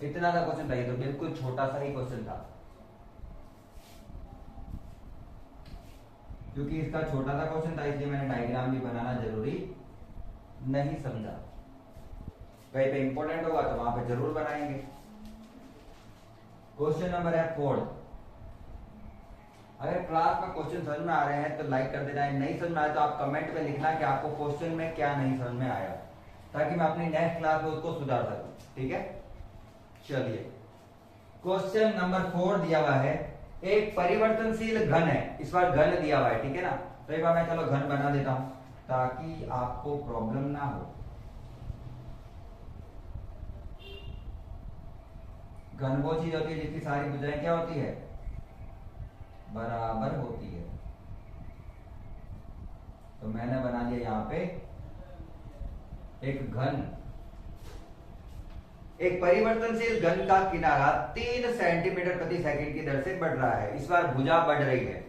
इतना सा क्वेश्चन था, ये तो बिल्कुल छोटा सा ही क्वेश्चन था, क्योंकि इसका छोटा सा क्वेश्चन था इसलिए मैंने डायग्राम भी बनाना जरूरी नहीं समझा। कहीं पे इंपॉर्टेंट होगा तो वहां पे जरूर बनाएंगे। क्वेश्चन नंबर है 4। अगर क्लास में क्वेश्चन समझ में आ रहे हैं तो लाइक कर देना, नहीं समझ में आया तो आप कमेंट में लिखना कि आपको क्वेश्चन में क्या नहीं समझ में आया, ताकि मैं अपनी नेक्स्ट क्लास में उसको सुधार सकूं। ठीक है, चलिए क्वेश्चन नंबर 4 दिया हुआ है, एक परिवर्तनशील घन है, इस बार घन दिया हुआ है, ठीक है ना। तो एक बार मैं चलो घन बना देता हूं ताकि आपको प्रॉब्लम ना हो। घन वो चीज होती है जिसकी सारी भुजाएं क्या होती है बराबर होती है। तो मैंने बना दिया यहां पे एक घन। एक परिवर्तनशील घन का किनारा 3 सेंटीमीटर प्रति सेकंड की दर से बढ़ रहा है। इस बार भुजा बढ़ रही है,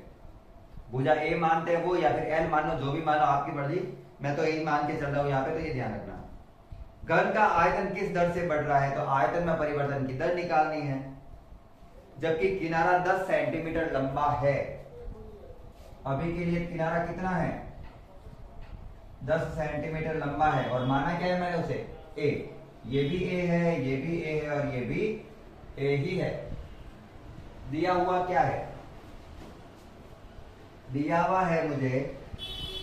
भुजा ए मानते हैं वो या फिर एल मानो, जो भी मानो आपकी मर्जी, मैं तो ए मान के चल रहा हूं यहां पे। तो ये ध्यान रखना, घन का आयतन किस दर से बढ़ रहा है, तो आयतन में परिवर्तन की दर निकालनी है। जबकि किनारा 10 सेंटीमीटर लंबा है, अभी के लिए किनारा कितना है 10 सेंटीमीटर लंबा है, और माना क्या है मैंने उसे ए। ये भी ए है, ये भी ए है, और ये भी ए ही है। दिया हुआ क्या है, दिया हुआ है मुझे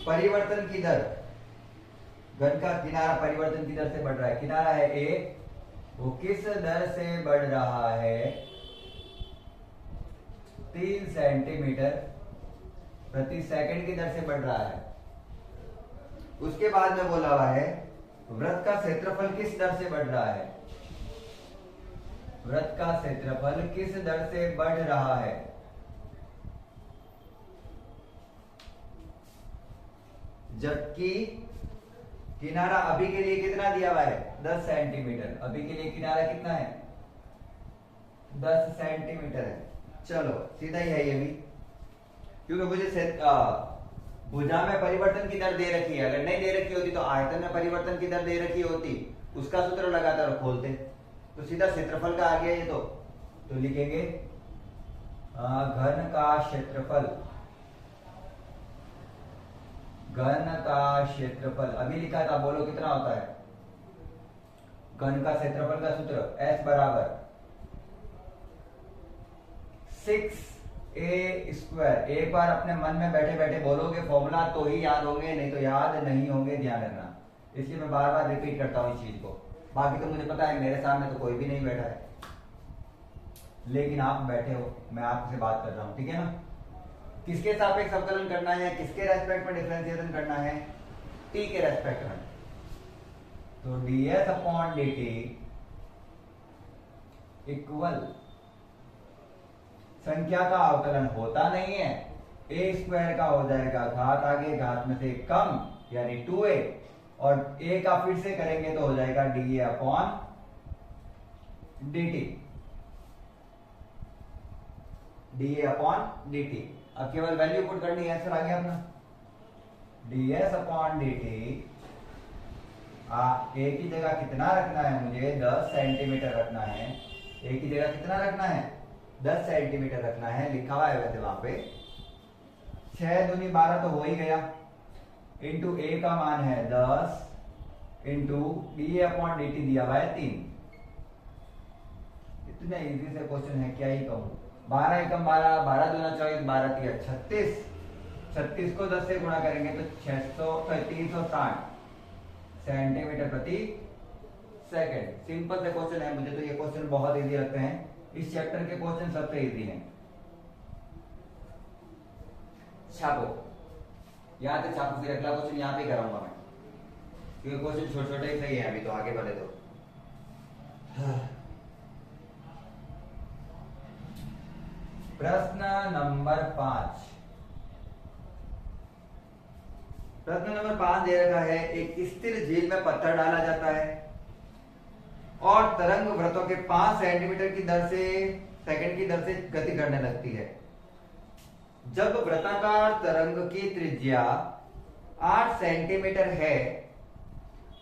परिवर्तन की दर। घन का किनारा परिवर्तन की दर से बढ़ रहा है, किनारा है ए, वो किस दर से बढ़ रहा है 3 सेंटीमीटर प्रति सेकंड की दर से बढ़ रहा है। उसके बाद में बोला हुआ है वृत्त का क्षेत्रफल किस दर से बढ़ रहा है, वृत्त का क्षेत्रफल किस दर से बढ़ रहा है। जबकि किनारा अभी के लिए कितना दिया हुआ है 10 सेंटीमीटर, अभी के लिए किनारा कितना है 10 सेंटीमीटर है। चलो सीधा ही है ये भी, क्योंकि मुझे भुजा में परिवर्तन की दर दे रखी है। अगर नहीं दे रखी होती तो आयतन में परिवर्तन की दर दे रखी होती, उसका सूत्र लगातार और खोलते, तो सीधा क्षेत्रफल का आ गया ये। तो लिखेंगे घन का क्षेत्रफल, घन का क्षेत्रफल अभी लिखा था, बोलो कितना होता है घन का क्षेत्रफल का सूत्र S बराबर 6a²। एक बार अपने मन में बैठे बैठे बोलोगे फॉर्मूला तो ही याद होंगे, नहीं तो याद नहीं होंगे, ध्यान रखना। इसलिए मैं बार बार रिपीट करता हूँ इस चीज को। बाकी तो मुझे पता है मेरे सामने तो कोई भी नहीं बैठा है, लेकिन आप बैठे हो, मैं आपसे बात कर रहा हूँ, ठीक है ना। किसके सापेक्ष अवकलन करना है, किसके रेस्पेक्ट में डिफरेंशिएशन करना है, t के रेस्पेक्ट में। तो ds/dt इक्वल संख्या का अवकलन होता नहीं है, a² का हो जाएगा घात आगे घात में से कम यानी 2a, और a का फिर से करेंगे तो हो जाएगा dA/dt। dA/dt। अब केवल वैल्यू पुट करनी है, आंसर आ गया अपना। ds/dt a की जगह कितना रखना है मुझे, 10 सेंटीमीटर रखना है। a की जगह कितना रखना है, 10 सेंटीमीटर रखना है, लिखा हुआ है वैसे वहां पे। 6 दूनी 12 तो हो ही गया, इंटू a का मान है 10, इंटू dA/dt दिया हुआ है 3। इतने इजी से क्वेश्चन है, क्या ही कहूं। 12 एकम 12, 12 दूना 24, 12 तिया 36। 36 को 10 से गुणा करेंगे तो 360 सेंटीमीटर प्रति सेकंड। सिंपल से क्वेश्चन है, मुझे तो ये क्वेश्चन बहुत इजी लगते हैं। इस चैप्टर के क्वेश्चन सबसे इजी हैं। छापो, यहां से छापो, फिर अगला क्वेश्चन यहां पे कराऊंगा मैं, क्योंकि क्वेश्चन छोटे छोटे ही सही है अभी तो, आगे बढ़े तो। प्रश्न नंबर 5। प्रश्न नंबर 5 दे रखा है, एक स्थिर झील में पत्थर डाला जाता है और तरंग वृत्तों के 5 सेंटीमीटर की दर से सेकंड की दर से गति करने लगती है। जब वृत्ताकार तरंग की त्रिज्या 8 सेंटीमीटर है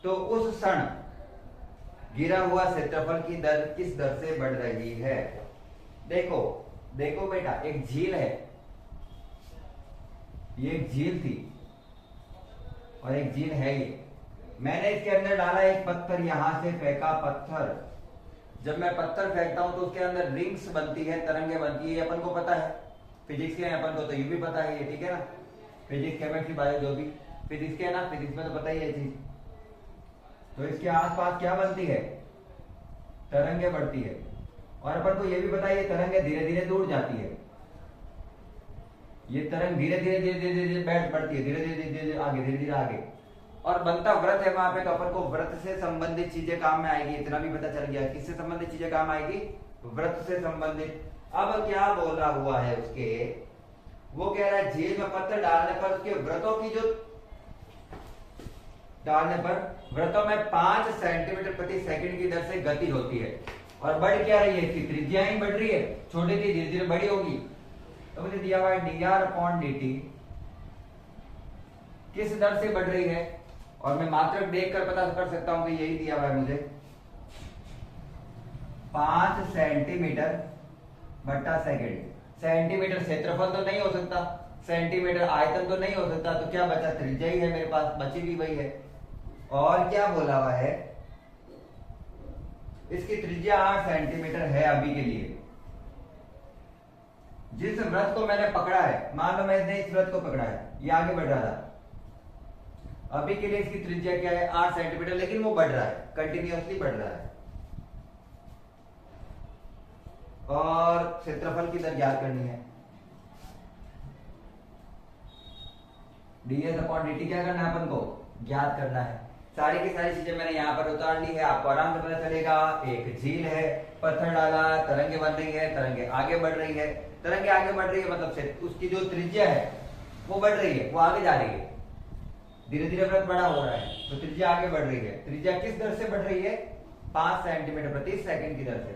तो उस क्षण गिरा हुआ क्षेत्रफल की दर किस दर से बढ़ रही है। देखो देखो बेटा, एक झील है, ये एक झील थी और एक झील है ये। मैंने इसके अंदर डाला एक पत्थर, यहां से फेंका पत्थर। जब मैं पत्थर फेंकता हूं तो उसके अंदर रिंग्स बनती है, तरंगे बनती है, अपन को पता है। फिजिक्स के अपन को तो ये भी पता है, ये ठीक है ना। फिजिक्स केमिस्ट्री बायो जो भी फिजिक्स के है ना, फिजिक्स में तो पता ही है चीज। तो इसके आसपास क्या बनती है, तरंगे बढ़ती है, और अपन को ये भी पता है ये तरंगे धीरे धीरे दूर जाती है। ये तरंग धीरे धीरे धीरे धीरे धीरे बैठ पड़ती है, धीरे धीरे धीरे आगे, धीरे धीरे आगे, और बनता व्रत है वहां पे। तो अपन को व्रत से संबंधित चीजें काम में आएगी, इतना भी पता चल गया। किससे संबंधित चीजें काम आएगी, व्रत से संबंधित। अब क्या बोला हुआ है उसके, वो कह रहा है झील में पत्थर डालने पर उसके व्रतों की जो डालने पर व्रतों में 5 सेंटीमीटर प्रति सेकंड की दर से गति होती है। और बढ़ क्या रही है, इसकी त्रिज्या ही बढ़ रही है, छोटी थी धीरे धीरे बड़ी होगी। तो मुझे दिया हुआ है dr/dt किस दर से बढ़ रही है, और मैं मात्रक देखकर पता कर सकता हूं कि यही दिया हुआ है मुझे, 5 सेंटीमीटर बटा सेकंड। सेंटीमीटर क्षेत्रफल तो नहीं हो सकता, सेंटीमीटर आयतन तो नहीं हो सकता, तो क्या बचा, त्रिज्या ही है मेरे पास, बची भी वही है। और क्या बोला हुआ है, इसकी त्रिज्या 8 सेंटीमीटर है अभी के लिए। जिस व्रत को मैंने पकड़ा है, मान लो मैंने इस व्रत को पकड़ा है, ये आगे बढ़ रहा था, अभी के लिए इसकी त्रिज्या क्या है, 8 सेंटीमीटर, लेकिन वो बढ़ रहा है, कंटिन्यूअसली बढ़ रहा है। और क्षेत्रफल की दर ज्ञात करनी है। ds/dt क्या करना है, अपन को ज्ञात करना है। सारी की सारी चीजें मैंने यहाँ पर उतार ली है, आपको आराम से पता चलेगा। एक झील है, पत्थर डाला, तरंगे बन रही है, तरंगे आगे बढ़ रही है, तरंगे आगे बढ़ रही है, मतलब उसकी जो त्रिज्या है वो बढ़ रही है, वो आगे जा रही है, धीरे धीरे व्रत बड़ा हो रहा है, तो त्रिज्या आगे बढ़ रही है। त्रिज्या किस दर से बढ़ रही है, 5 सेंटीमीटर प्रति सेकंड की दर से।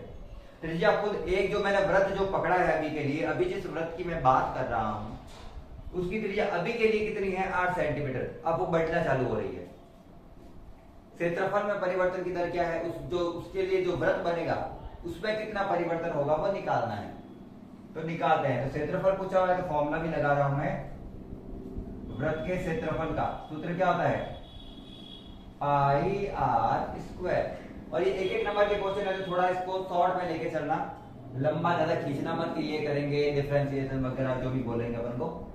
त्रिज्या खुद एक जो मैंने व्रत जो पकड़ा है अभी के लिए, अभी जिस व्रत की मैं बात कर रहा हूं उसकी त्रिज्या अभी के लिए कितनी है, 8 सेंटीमीटर। अब वो बढ़ना चालू हो रही है। क्षेत्रफल में परिवर्तन की दर क्या है, उसके लिए जो व्रत बनेगा उसमें कितना परिवर्तन होगा वो निकालना है। तो निकालते हैं। तो क्षेत्रफल पूछा हुआ है, तो फॉर्मूला भी लगा रहा हूं मैं। व्रत के क्षेत्रफल का सूत्र क्या होता है, पाई r स्क्वायर। और ये एक एक नंबर के क्वेश्चन है, तो थोड़ा इसको शॉर्ट में लेके चलना, लंबा ज्यादा खींचना मत कि ये करेंगे डिफरेंशिएशन वगैरह जो भी बोलेंगे अपन को।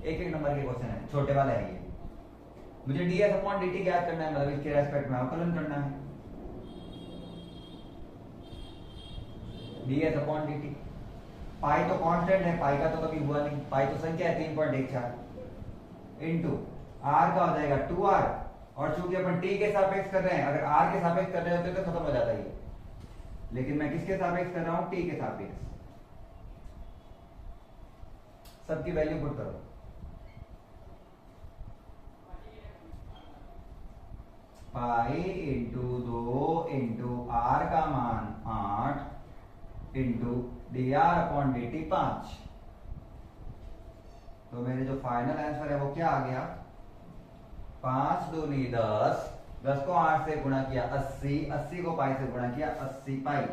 एक एक नंबर के क्वेश्चन है, छोटे वाला है ये। मुझे ds अपॉन dt ज्ञात करना है, मतलब इसके रेस्पेक्ट में अवकलन करना है। ds अपॉन dt, पाई तो कांस्टेंट है, पाई का तो कभी हुआ नहीं, पाई तो संख्या है 3.14 इनटू r का हो जाएगा 2r, और चूंकि अपन t के सापेक्ष कर रहे हैं, अगर r के सापेक्ष कर रहे होते तो खत्म हो जाता है, लेकिन मैं किसके सापेक्ष कर रहा हूं, t के सापेक्ष। सबकी वैल्यू पुट करो। पाई इंटू 2 इंटू r का मान 8 इंटू dr अपॉन dt 5। तो मेरे जो फाइनल आंसर है वो क्या आ गया, 5 दूनी 10, 10 को 8 से गुणा किया 80, 80 को पाई से गुणा किया 80 पाई,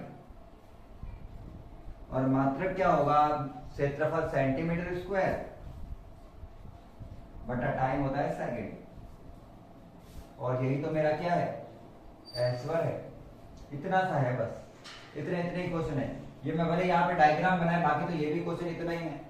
और मात्रक क्या होगा, क्षेत्रफल सेंटीमीटर स्क्वायर बटा टाइम होता है सेकंड, और यही तो मेरा क्या है, आंसर है। इतना सा है बस, इतने इतने ही क्वेश्चन है। ये मैं भले यहाँ पे डायग्राम बनाए, बाकी तो ये भी क्वेश्चन इतना ही है,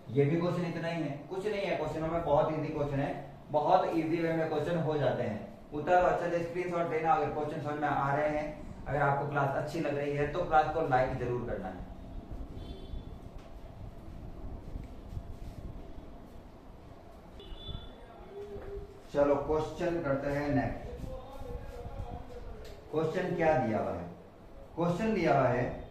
ये भी क्वेश्चन इतना ही है, कुछ नहीं है क्वेश्चनों में, बहुत इजी क्वेश्चन है, बहुत इजी वे में क्वेश्चन हो जाते हैं। उतर अच्छा से स्क्रीनशॉट लेना अगर क्वेश्चन समझ में आ रहे हैं। अगर आपको क्लास अच्छी लग रही है तो क्लास को लाइक जरूर करना है। चलो क्वेश्चन करते हैं नेक्स्ट। क्वेश्चन क्या दिया हुआ है, क्वेश्चन दिया हुआ है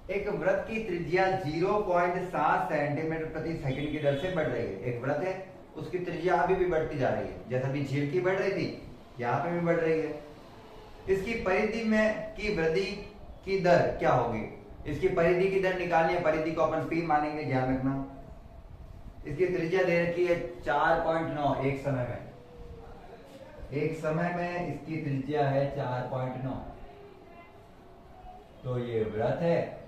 एक वृत्त की त्रिज्या 0.7 सेंटीमीटर प्रति सेकंड की दर से बढ़ रही है। एक वृत्त है, उसकी त्रिज्या अभी भी बढ़ती जा रही है, जैसा भी झील की बढ़ रही थी यहाँ पे भी बढ़ रही है। इसकी परिधि में की वृद्धि की दर क्या होगी, इसकी परिधि की दर निकालनी है, परिधि को अपन p मानेंगे, ध्यान रखना। इसकी त्रिज्या दे रखी है 4.9, एक समय में इसकी त्रिज्या है 4.9। तो ये वृत्त है,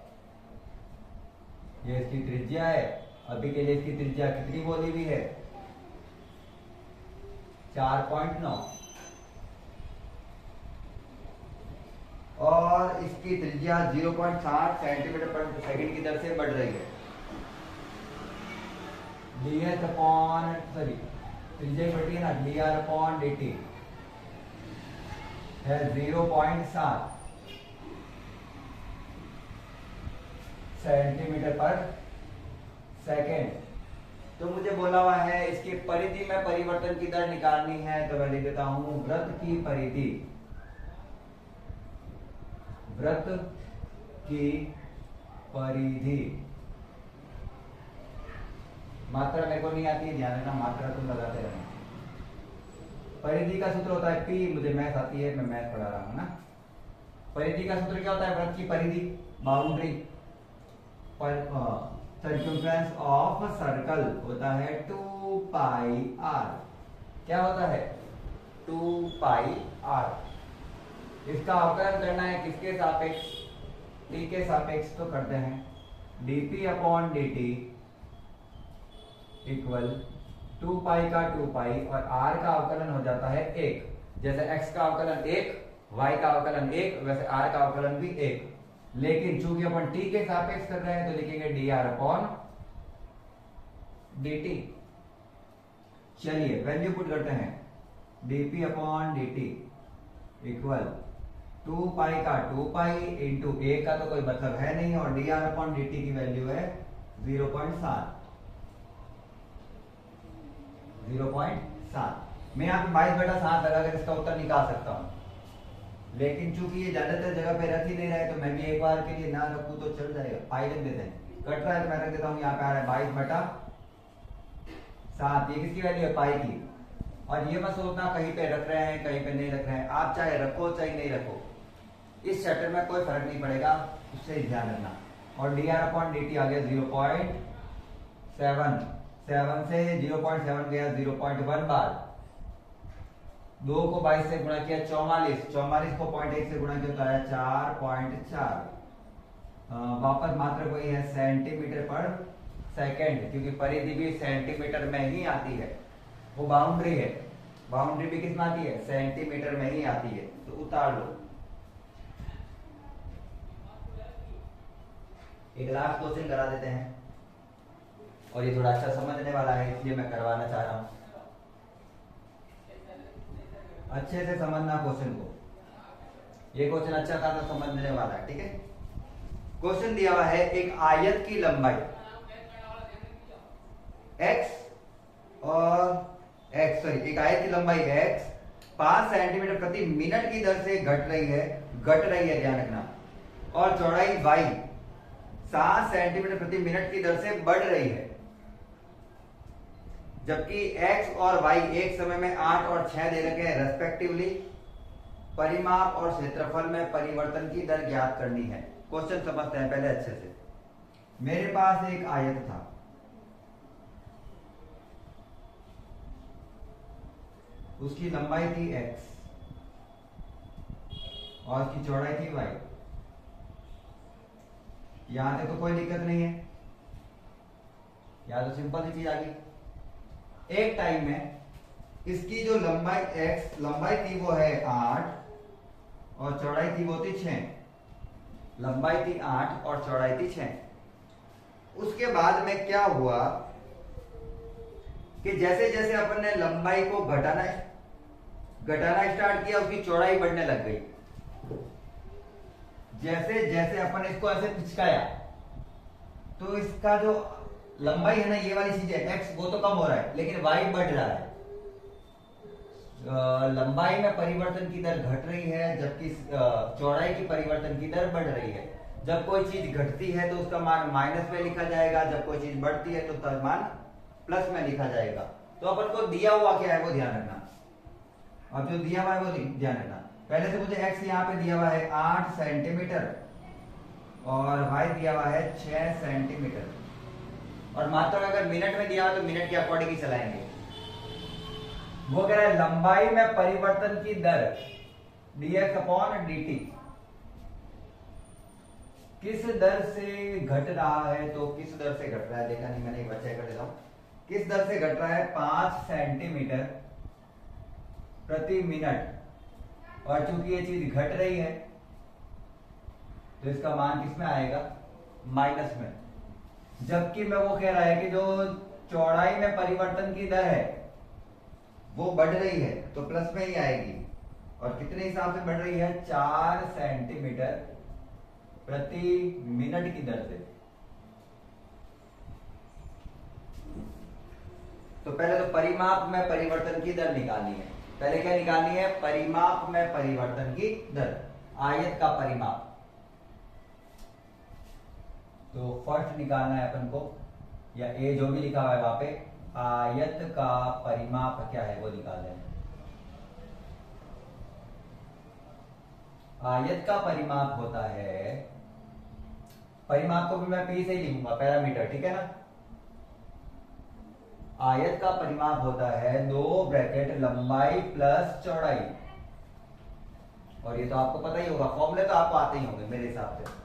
ये इसकी त्रिज्या है, अभी के लिए इसकी त्रिज्या कितनी बोली हुई है, 4.9, और इसकी त्रिज्या 0.7 सेंटीमीटर पर सेकंड की दर से बढ़ रही है। ds अपॉन त्रिज्या बढ़ती है ना, dr अपॉन dt है 0.7 सेंटीमीटर पर सेकेंड। तो मुझे बोला हुआ है इसकी परिधि में परिवर्तन की दर निकालनी है, तो मैं लिख देता हूं वृत्त की परिधि, वृत्त की परिधि। मात्रा मेरे को नहीं आती है, ध्यान रखना, मात्रा तुम लगाते रहना। परिधि का सूत्र होता है P, मुझे मैथ आती है, मैं मैथ पढ़ा रहा हूं ना। परिधि का सूत्र क्या होता है, वृत्त की परिधि, बाउंड्री, सर्कमफ्रेंस ऑफ सर्कल होता है 2 पाई r। क्या होता है, 2 पाई r। इसका अवकलन करना है किसके सापेक्ष, t के सापेक्ष, तो करते हैं dp अपॉन dt इक्वल 2 पाई का 2 पाई, और r का अवकलन हो जाता है 1। जैसे x का अवकलन 1, y का अवकलन 1, वैसे r का अवकलन भी 1। लेकिन चूंकि अपन t के सापेक्ष कर रहे हैं तो लिखेंगे dr अपॉन dt। चलिए वैल्यू पुट करते हैं, dp अपॉन dt इक्वल 2 पाई का 2 पाई इंटू 1 का तो कोई मतलब है नहीं, और dr अपॉन dt की वैल्यू है 0.7। मैं यहाँ पे 22/7 लगाकर इसका उत्तर निकाल सकता हूँ, लेकिन चूंकि ये ज्यादातर जगह पे रख ही नहीं रहे तो मैं भी एक बार के लिए ना रखूं तो चल जाएगा। पाई रख देते हैं, कट रहा है तो मैं रख देता हूँ, यहाँ पे आ रहा है 22/7। ये किसकी वैल्यू है, पाई की। और ये मत सोचना कहीं पे रख रहे हैं कहीं पे नहीं रख रहे हैं, आप चाहे रखो चाहे नहीं रखो, इस चैप्टर में कोई फर्क नहीं पड़ेगा, उससे ध्यान रखना। और dr अपॉन dt आ गया 0.7, 7 से 0.7 गया 0.1 बार, 2 को 22 से गुणा किया 44, 44 को 0.1 से गुणा किया तो आया 4.4। वापस मात्रक वही है सेंटीमीटर पर सेकंड, क्योंकि परिधि भी सेंटीमीटर में ही आती है, वो बाउंड्री है, बाउंड्री भी किस में आती है, सेंटीमीटर में ही आती है। तो उतार लो, एक लास्ट क्वेश्चन करा देते हैं, और ये थोड़ा अच्छा समझने वाला है इसलिए मैं करवाना चाह रहा हूं। अच्छे से समझना क्वेश्चन को, ये क्वेश्चन अच्छा खासा समझने वाला है, ठीक है। क्वेश्चन दिया हुआ है एक आयत की लंबाई x और एक आयत की लंबाई x 5 सेंटीमीटर प्रति मिनट की दर से घट रही है ध्यान रखना, और चौड़ाई y 7 सेंटीमीटर प्रति मिनट की दर से बढ़ रही है, जबकि x और y एक समय में 8 और 6 दे रखे हैं रेस्पेक्टिवली। परिमाप और क्षेत्रफल में परिवर्तन की दर ज्ञात करनी है। क्वेश्चन समझते हैं पहले अच्छे से। मेरे पास एक आयत था, उसकी लंबाई थी x और उसकी चौड़ाई थी y। यहां तक तो कोई दिक्कत नहीं है, या तो सिंपल सी चीज आ गई। एक टाइम में इसकी जो लंबाई x लंबाई थी वो है 8 और चौड़ाई थी वो थी 6। लंबाई थी 8 और चौड़ाई थी 6। उसके बाद में क्या हुआ कि जैसे जैसे अपन ने लंबाई को घटाना स्टार्ट किया, उसकी चौड़ाई बढ़ने लग गई। जैसे जैसे अपन इसको ऐसे पिचकाया तो इसका जो लंबाई है ना, ये वाली चीज है x, वो तो कम हो रहा है, लेकिन y बढ़ रहा है। लंबाई में परिवर्तन की दर घट रही है, जबकि चौड़ाई की परिवर्तन की दर बढ़ रही है। जब कोई चीज घटती है तो उसका मान माइनस में लिखा जाएगा, जब कोई चीज बढ़ती है तो उसका मान प्लस में लिखा जाएगा। तो अपन को दिया हुआ क्या है वो ध्यान रखना। अब जो दिया हुआ है वो ध्यान रखना। पहले से मुझे x यहाँ पे दिया हुआ है 8 सेंटीमीटर और y दिया हुआ है 6 सेंटीमीटर, और मात्रा अगर मिनट में दिया हुआ तो मिनट के अकॉर्डिंग ही चलाएंगे। वो कह रहा है लंबाई में परिवर्तन की दर dx अपॉन dt किस दर से घट रहा है। तो किस दर से घट रहा है देखा नहीं मैंने, एक बार चेक कर देता हूं। किस दर से घट रहा है, 5 सेंटीमीटर प्रति मिनट, और चूंकि ये चीज घट रही है तो इसका मान किस में आएगा, माइनस में। जबकि मैं वो कह रहा है कि जो चौड़ाई में परिवर्तन की दर है वो बढ़ रही है तो प्लस में ही आएगी। और कितने हिसाब से बढ़ रही है, 4 सेंटीमीटर प्रति मिनट की दर से। तो पहले तो परिमाप में परिवर्तन की दर निकालनी है। पहले क्या निकालनी है, परिमाप में परिवर्तन की दर, आयत का परिमाप। तो फर्स्ट निकालना है अपन को, या ए जो भी लिखा हुआ है वहां पे, आयत का परिमाप क्या है वो निकाल दें। आयत का परिमाप होता है, परिमाप को भी मैं पी से ही लिखूंगा, पैरामीटर, ठीक है ना। आयत का परिमाप होता है 2 ब्रैकेट लंबाई प्लस चौड़ाई, और ये तो आपको पता ही होगा, फॉर्मूले तो आपको आते ही होंगे मेरे हिसाब से।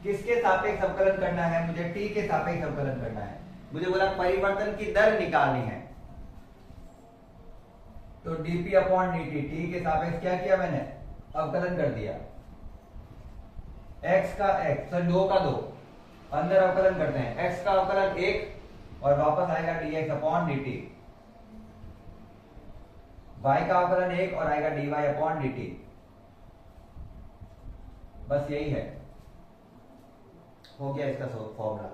किसके सापेक्ष अवकलन करना है, मुझे टी के सापेक्ष अवकलन करना है। मुझे बोला परिवर्तन की दर निकालनी है, तो dp अपॉन dt, टी के सापेक्ष क्या किया मैंने, अवकलन कर दिया। x का x, सर 2 का 2, अंदर अवकलन करते हैं। x का अवकलन 1 और वापस आएगा dx अपॉन dt। y का अवकलन 1 और आएगा dy अपॉन dt। बस यही है, हो गया इसका फॉर्मूला।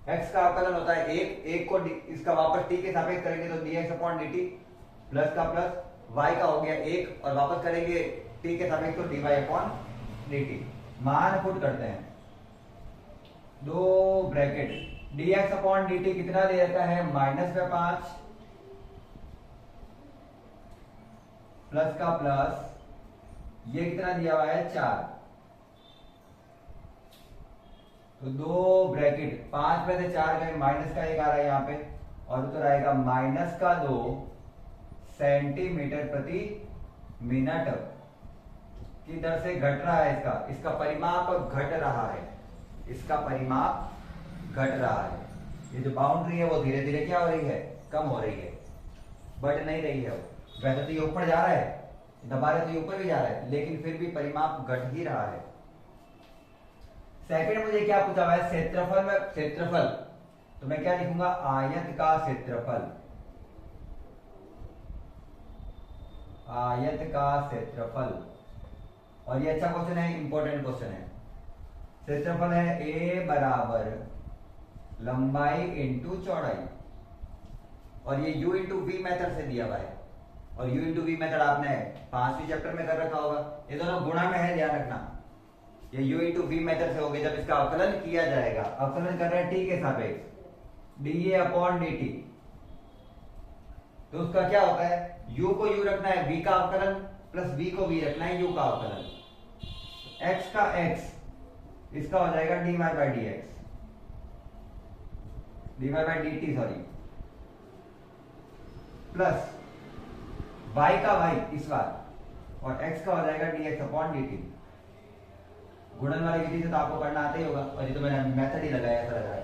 x का अवकलन होता है 1 को इसका वापस t के सापेक्ष करेंगे तो dx अपॉन dt, प्लस का प्लस, y का हो गया 1 और वापस करेंगे t के सापेक्ष तो dy अपॉन dt। मान पुट करते हैं, 2 ब्रैकेट dx अपॉन dt कितना दे रखा है, -5 प्लस का प्लस, ये कितना दिया हुआ है 4, तो 2 ब्रैकेट 5 में से 4 गए, माइनस का 1 आ रहा है यहाँ पे, और उत्तर आएगा -2 सेंटीमीटर प्रति मिनट की दर से घट रहा है। इसका परिमाप घट रहा है, इसका परिमाप घट रहा है। ये जो बाउंड्री है वो धीरे धीरे क्या हो रही है, कम हो रही है, बढ़ नहीं रही है वो। वैसे तो ये ऊपर जा रहा है, दबा रहे तो ये ऊपर भी जा रहा है, लेकिन फिर भी परिमाप घट ही रहा है। सेकंड मुझे क्या पूछा हुआ है, क्षेत्रफल में क्षेत्रफल, तो मैं क्या लिखूंगा, आयत का क्षेत्रफल, आयत का क्षेत्रफल। और ये अच्छा क्वेश्चन है, इंपॉर्टेंट क्वेश्चन है। क्षेत्रफल है ए बराबर लंबाई इंटू चौड़ाई, और ये u इंटू वी मेथड से दिया हुआ है, और u इंटू वी मेथड आपने 5वीं चैप्टर में कर रखा होगा। ये दोनों गुणा में है, ध्यान रखना। ये u इंटू वी मेथड से हो गया, जब इसका अवकलन किया जाएगा, अवकलन कर रहे हैं t के सापेक्ष, dA अपॉन dt, तो उसका क्या होता है, u को u रखना है, v का अवकलन, प्लस v को v रखना है, u का अवकलन, x का x, इसका हो जाएगा dy by dx, dy by dt sorry, plus y का y इस बार, और x का हो जाएगा dx अपॉन dt। गुणन वाली विधि से तो आपको करना आता ही होगा, और ये तो मैंने मेथड ही लगाया, ऐसा लग रहा है।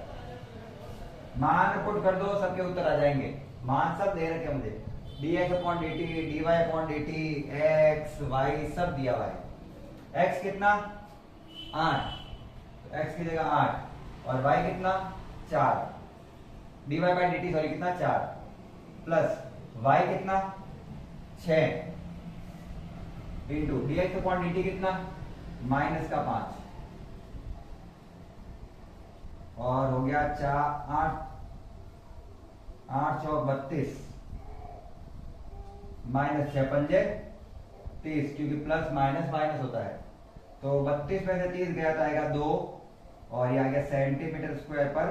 मान पुट कर दो, सबके उत्तर आ जाएंगे, मान सब दे रखे मुझे, dx upon dt, dy upon dt, x y सब दिया हुआ है। x कितना 8, तो x की जगह 8, और y कितना 4, dy बाई dt सॉरी कितना 4, प्लस y कितना 6, इंटू dx अपॉन dt कितना माइनस का 5, और हो गया 4 8 चौक 32, माइनस 6 पंजे 30, क्योंकि प्लस माइनस माइनस होता है, तो 32 में से 30 गया तो आएगा 2, और ये आ गया सेंटीमीटर स्क्वायर पर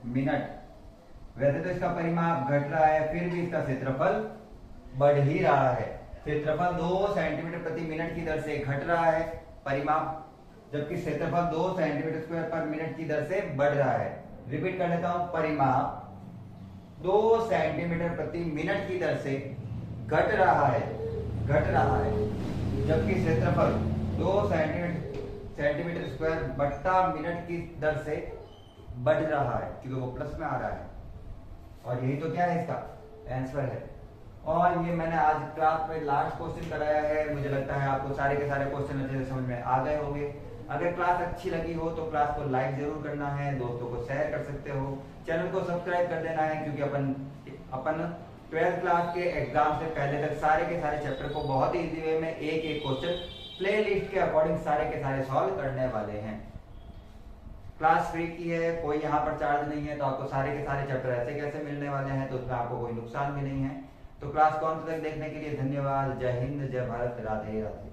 मिनट। वैसे तो इसका परिमाप घट रहा है, फिर भी इसका क्षेत्रफल बढ़ ही रहा है। क्षेत्रफल 2 सेंटीमीटर प्रति मिनट की दर से घट रहा है परिमाप, जबकि क्षेत्रफल 2 सेंटीमीटर स्क्वायर पर मिनट की दर से बढ़ रहा है। रिपीट कर लेता हूं, परिमाप 2 सेंटीमीटर प्रति मिनट की दर से घट रहा है, जबकि क्षेत्रफल 2 सेंटीमीटर स्क्वायर बट्टा मिनट की दर से बढ़ रहा है, क्योंकि वो प्लस में आ रहा है। और यही तो क्या है, इसका आंसर है। और ये मैंने आज क्लास में लास्ट क्वेश्चन कराया है। मुझे लगता है आपको सारे के सारे क्वेश्चन अच्छे से समझ में आ गए होंगे। अगर क्लास अच्छी लगी हो तो क्लास को लाइक जरूर करना है, दोस्तों को शेयर कर सकते हो, चैनल को सब्सक्राइब कर देना है, क्योंकि अपन 12th क्लास के एग्जाम से पहले तक सारे के सारे चैप्टर को बहुत ही इजी वे में एक एक क्वेश्चन प्ले लिस्ट के अकॉर्डिंग सारे के सारे सॉल्व करने वाले हैं। क्लास फ्री की है, कोई यहाँ पर चार्ज नहीं है, तो आपको सारे के सारे चैप्टर ऐसे कैसे मिलने वाले हैं, तो उसमें आपको कोई नुकसान भी नहीं है। तो क्लास को अंत तक देखने के लिए धन्यवाद। जय हिंद, जय भारत, राधे राधे।